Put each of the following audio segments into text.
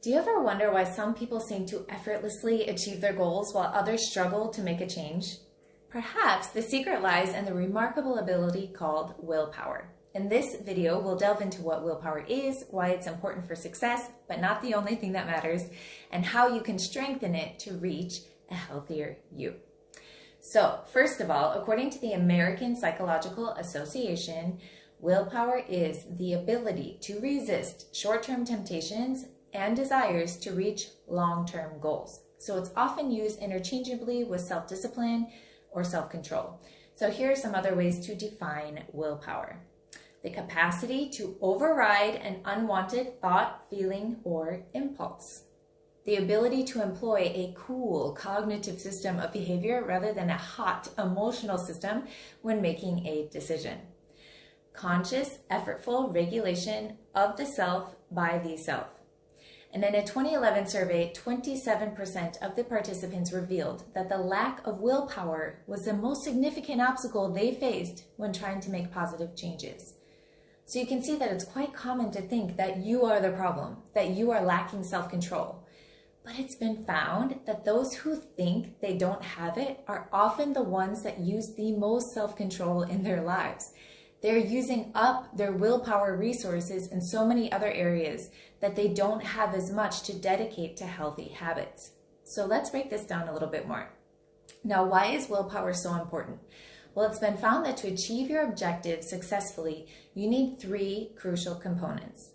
Do you ever wonder why some people seem to effortlessly achieve their goals while others struggle to make a change? Perhaps the secret lies in the remarkable ability called willpower. In this video, we'll delve into what willpower is, why it's important for success, but not the only thing that matters, and how you can strengthen it to reach a healthier you. So, first of all, according to the American Psychological Association, willpower is the ability to resist short-term temptations and desires to reach long-term goals. So it's often used interchangeably with self-discipline or self-control. So here are some other ways to define willpower. The capacity to override an unwanted thought, feeling, or impulse. The ability to employ a cool cognitive system of behavior rather than a hot emotional system when making a decision. Conscious, effortful regulation of the self by the self. And in a 2011 survey, 27% of the participants revealed that the lack of willpower was the most significant obstacle they faced when trying to make positive changes. So you can see that it's quite common to think that you are the problem, that you are lacking self-control. But it's been found that those who think they don't have it are often the ones that use the most self-control in their lives. They're using up their willpower resources in so many other areas that they don't have as much to dedicate to healthy habits. So let's break this down a little bit more. Now, why is willpower so important? Well, it's been found that to achieve your objectives successfully, you need three crucial components: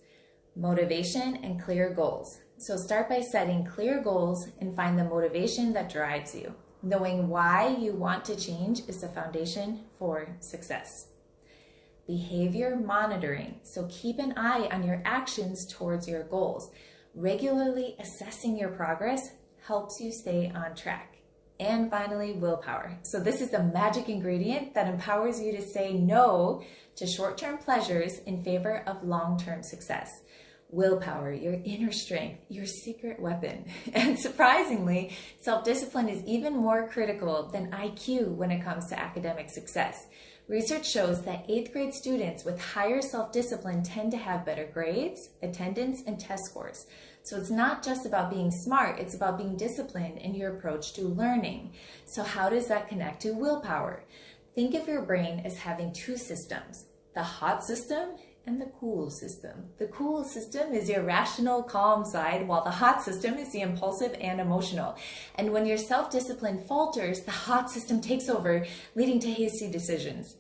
motivation and clear goals. So start by setting clear goals and find the motivation that drives you. Knowing why you want to change is the foundation for success. Behavior monitoring. So keep an eye on your actions towards your goals. Regularly assessing your progress helps you stay on track. And finally, willpower. So this is the magic ingredient that empowers you to say no to short-term pleasures in favor of long-term success. Willpower, your inner strength, your secret weapon. And surprisingly, self-discipline is even more critical than IQ when it comes to academic success. Research shows that 8th grade students with higher self-discipline tend to have better grades, attendance, and test scores. So it's not just about being smart, it's about being disciplined in your approach to learning. So how does that connect to willpower? Think of your brain as having two systems: the hot system and the cool system. The cool system is your rational, calm side, while the hot system is the impulsive and emotional. And when your self-discipline falters, the hot system takes over, leading to hasty decisions.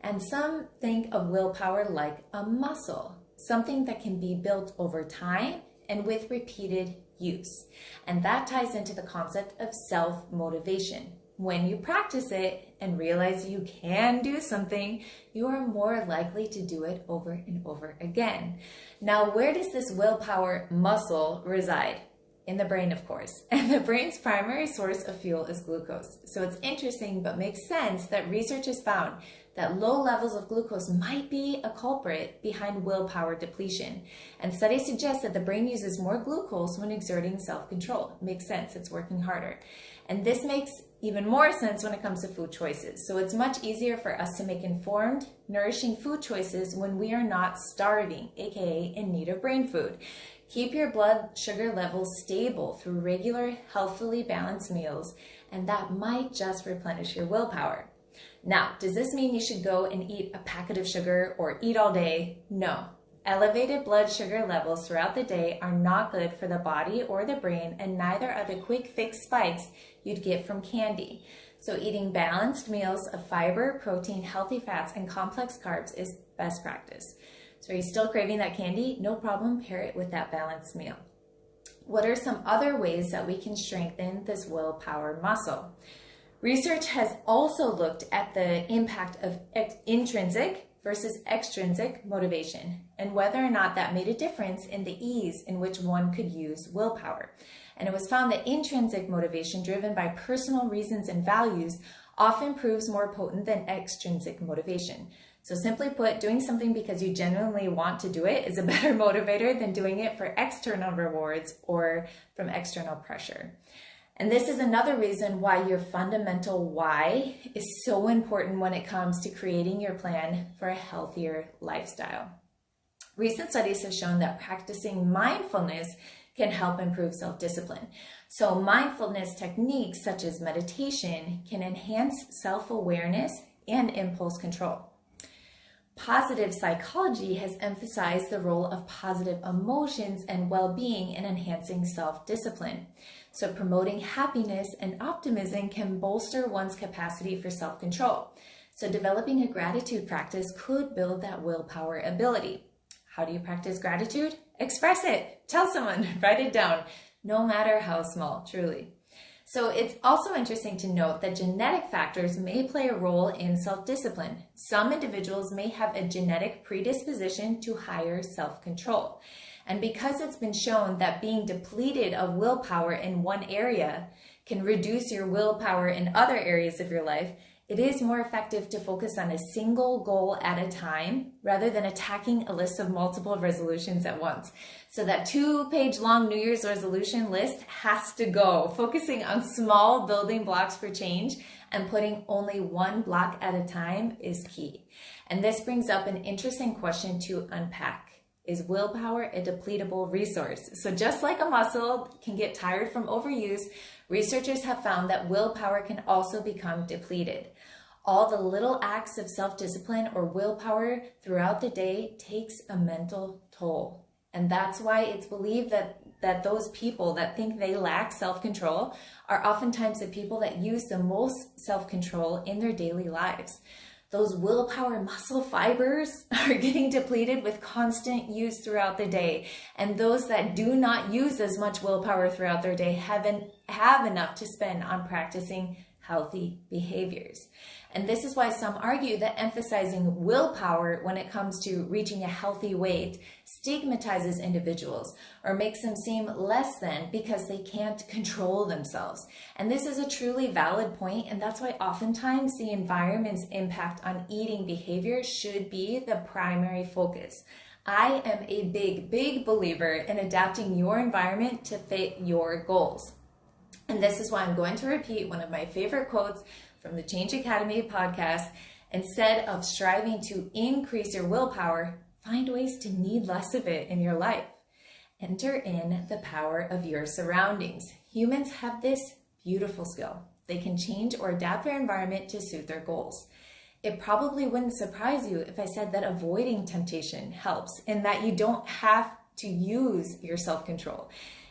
And some think of willpower like a muscle, something that can be built over time and with repeated use. And that ties into the concept of self-motivation. When you practice it and realize you can do something, you are more likely to do it over and over again. Now, where does this willpower muscle reside? In the brain, of course. And the brain's primary source of fuel is glucose. So it's interesting, but makes sense that research has found that low levels of glucose might be a culprit behind willpower depletion. And studies suggest that the brain uses more glucose when exerting self-control. Makes sense, it's working harder. And this makes even more sense when it comes to food choices. So it's much easier for us to make informed, nourishing food choices when we are not starving, aka in need of brain food. Keep your blood sugar levels stable through regular, healthfully balanced meals, and that might just replenish your willpower. Now, does this mean you should go and eat a packet of sugar or eat all day? No. Elevated blood sugar levels throughout the day are not good for the body or the brain, and neither are the quick fix spikes you'd get from candy. So eating balanced meals of fiber, protein, healthy fats, and complex carbs is best practice. So are you still craving that candy? No problem, pair it with that balanced meal. What are some other ways that we can strengthen this willpower muscle? Research has also looked at the impact of intrinsic versus extrinsic motivation and whether or not that made a difference in the ease in which one could use willpower. And it was found that intrinsic motivation driven by personal reasons and values often proves more potent than extrinsic motivation. So simply put, doing something because you genuinely want to do it is a better motivator than doing it for external rewards or from external pressure. And this is another reason why your fundamental why is so important when it comes to creating your plan for a healthier lifestyle. Recent studies have shown that practicing mindfulness can help improve self-discipline. So mindfulness techniques such as meditation can enhance self-awareness and impulse control. Positive psychology has emphasized the role of positive emotions and well-being in enhancing self-discipline. So promoting happiness and optimism can bolster one's capacity for self-control. So developing a gratitude practice could build that willpower ability. How do you practice gratitude? Express it. Tell someone. Write it down. No matter how small, truly. So it's also interesting to note that genetic factors may play a role in self-discipline. Some individuals may have a genetic predisposition to higher self-control. And because it's been shown that being depleted of willpower in one area can reduce your willpower in other areas of your life, it is more effective to focus on a single goal at a time rather than attacking a list of multiple resolutions at once. So that 2-page long New Year's resolution list has to go. Focusing on small building blocks for change and putting only one block at a time is key. And this brings up an interesting question to unpack. Is willpower a depletable resource? So just like a muscle can get tired from overuse, researchers have found that willpower can also become depleted. All the little acts of self-discipline or willpower throughout the day takes a mental toll. And that's why it's believed that those people that think they lack self-control are oftentimes the people that use the most self-control in their daily lives. Those willpower muscle fibers are getting depleted with constant use throughout the day. And those that do not use as much willpower throughout their day have enough to spend on practicing healthy behaviors. And this is why some argue that emphasizing willpower when it comes to reaching a healthy weight stigmatizes individuals or makes them seem less than because they can't control themselves. And this is a truly valid point, and that's why oftentimes the environment's impact on eating behavior should be the primary focus. I am a big believer in adapting your environment to fit your goals. And this is why I'm going to repeat one of my favorite quotes from the Change Academy podcast. Instead of striving to increase your willpower, find ways to need less of it in your life. Enter in the power of your surroundings. Humans have this beautiful skill. They can change or adapt their environment to suit their goals. It probably wouldn't surprise you if I said that avoiding temptation helps and that you don't have to use your self-control.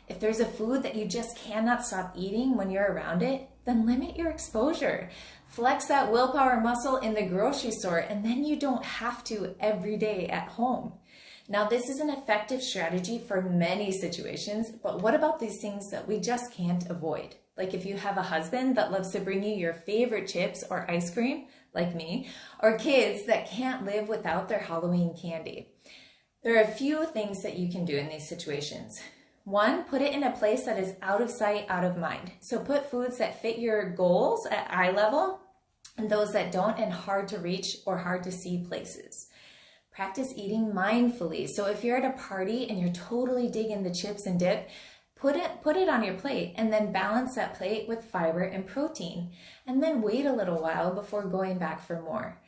If there's a food that you just cannot stop eating when you're around it, then limit your exposure. Flex that willpower muscle in the grocery store, and then you don't have to every day at home. Now, this is an effective strategy for many situations, but what about these things that we just can't avoid? Like if you have a husband that loves to bring you your favorite chips or ice cream, like me, or kids that can't live without their Halloween candy. There are a few things that you can do in these situations. One, put it in a place that is out of sight, out of mind. So put foods that fit your goals at eye level and those that don't in hard to reach or hard to see places. Practice eating mindfully. So if you're at a party and you're totally digging the chips and dip, put it on your plate and then balance that plate with fiber and protein. And then wait a little while before going back for more.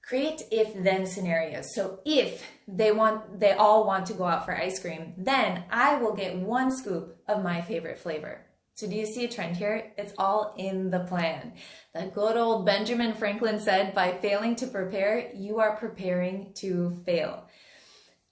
Create if-then scenarios. So if they all want to go out for ice cream, then I will get one scoop of my favorite flavor. So do you see a trend here? It's all in the plan. The good old Benjamin Franklin said, by failing to prepare, you are preparing to fail.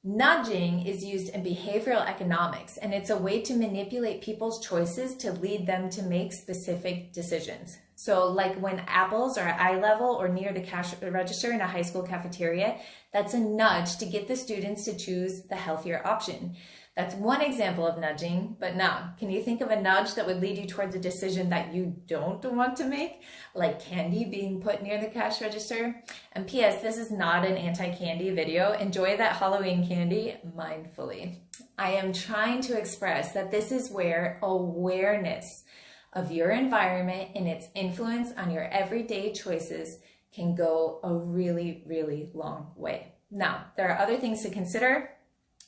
Nudging is used in behavioral economics, and it's a way to manipulate people's choices to lead them to make specific decisions. So like when apples are at eye level or near the cash register in a high school cafeteria, that's a nudge to get the students to choose the healthier option. That's one example of nudging, but now, can you think of a nudge that would lead you towards a decision that you don't want to make? Like candy being put near the cash register? And P.S., this is not an anti-candy video. Enjoy that Halloween candy mindfully. I am trying to express that this is where awareness of your environment and its influence on your everyday choices can go a really, really long way. Now, there are other things to consider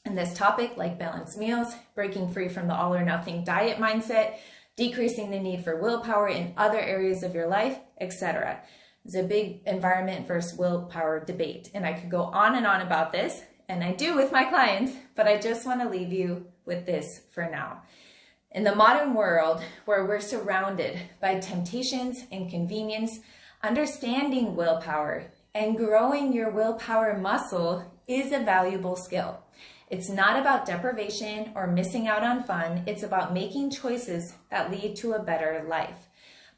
in this topic, like balanced meals, breaking free from the all or nothing diet mindset, decreasing the need for willpower in other areas of your life, etc. It's a big environment versus willpower debate, and I could go on and on about this, and I do with my clients, but I just want to leave you with this for now. In the modern world, where we're surrounded by temptations and convenience, understanding willpower and growing your willpower muscle is a valuable skill. It's not about deprivation or missing out on fun. It's about making choices that lead to a better life.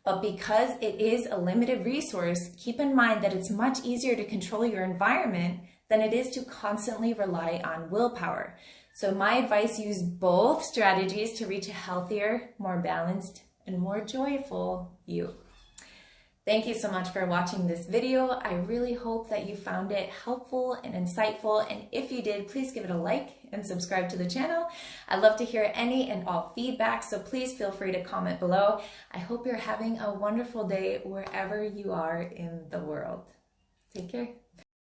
But because it is a limited resource, keep in mind that it's much easier to control your environment than it is to constantly rely on willpower. So my advice, use both strategies to reach a healthier, more balanced, and more joyful you. Thank you so much for watching this video. I really hope that you found it helpful and insightful. And if you did, please give it a like and subscribe to the channel. I'd love to hear any and all feedback, so please feel free to comment below. I hope you're having a wonderful day wherever you are in the world. Take care.